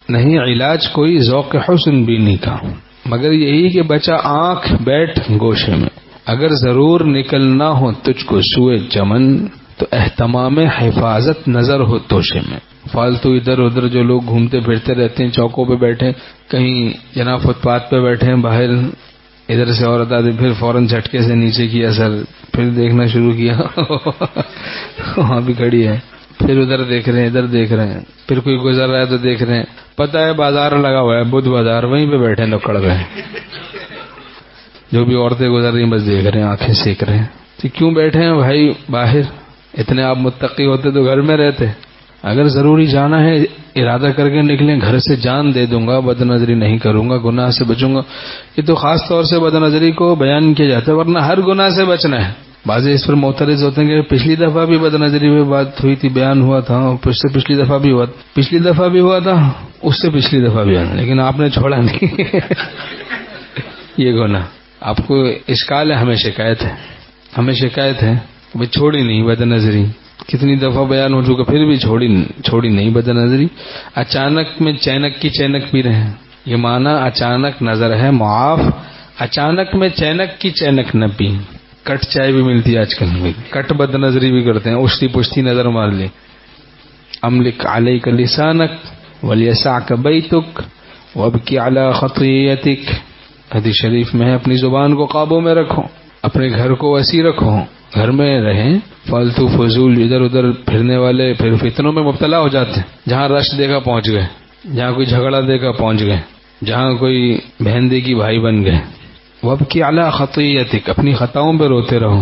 نہیں علاج کوئی ذوق حسن بینی کا، مگر یہی کہ بچہ آنکھ بیٹھ گوشے میں، اگر ضرور نکلنا ہو تجھ کو سوئے چمن تو اہتمام حفاظت نظر ہو توشے میں۔ فالتو ادھر ادھر جو لوگ گھومتے پھرتے رہتے ہیں، چوکوں پہ بیٹھے، کہیں جناب فٹ پاتھ پہ بیٹھے ہیں باہر، ادھر سے عورت آتی پھر فوراً جھٹکے سے نیچے کیا سر، پھر دیکھنا شروع کیا وہاں بھی کھڑی ہے، پھر ادھر دیکھ رہے ہیں ادھر دیکھ رہے ہیں، پھر کوئی گزر رہا ہے تو دیکھ رہے ہیں، پتہ ہے بازار لگا ہوا ہے بدھ بازار، وہیں پہ بیٹھے لکڑ گئے، جو بھی عورتیں گزر رہی ہیں بس دیکھ رہے ہیں، آنکھیں سیک رہے ہیں۔ تو کیوں بیٹھے ہیں بھائی باہر؟ اتنے آپ متقی ہوتے تو گھر میں رہتے۔ اگر ضروری جانا ہے ارادہ کر کے نکلیں، گھر سے جان دے دوں گا، بد نظری نہیں کروں گا، گناہ سے بچوں گا۔ یہ تو خاص طور سے بد نظری کو بیان کیا جاتا ہے، ورنہ ہر گناہ سے بچنا ہے۔ بعض اس پر معترض ہوتے ہیں کہ پچھلی دفعہ بھی بد نظری پہ بات ہوئی تھی، بیان ہوا تھا، اس سے پچھلی دفعہ بھی ہوا، پچھلی دفعہ بھی ہوا تھا، اس سے پچھلی دفعہ بھی ہوا، لیکن آپ نے چھوڑا نہیں یہ گناہ۔ آپ کو اشکال ہے، ہمیں شکایت ہے کہ چھوڑی نہیں بد نظری، کتنی دفعہ بیان ہو چکا پھر بھی چھوڑی نہیں بد نظری۔ اچانک میں چینک کی چینک پی رہے ہیں، یہ معنی اچانک نظر ہے معاف، اچانک میں چینک کی چینک نہ پی۔ کٹ چائے بھی ملتی ہے آج کل، کٹ بد نظری بھی کرتے ہیں، اچھتی پچھتی نظر مار لی۔ املک علیک لسانک ولیسعک بیتک وابکی علی خطیئتک، حدیث شریف میں ہے اپنی زبان کو قابو میں رکھو، اپنے گھر کو وسیع رکھو، گھر میں رہیں، فالتو فضول ادھر ادھر پھرنے والے پھر فتنوں میں مبتلا ہو جاتے ہیں۔ جہاں رش دیکھا پہنچ گئے، جہاں کوئی جھگڑا دیکھا پہنچ گئے، جہاں کوئی بہن دیکھی بھائی بن گئے۔ وابکی علی خطیئتک، اپنی خطاؤں پہ روتے رہو۔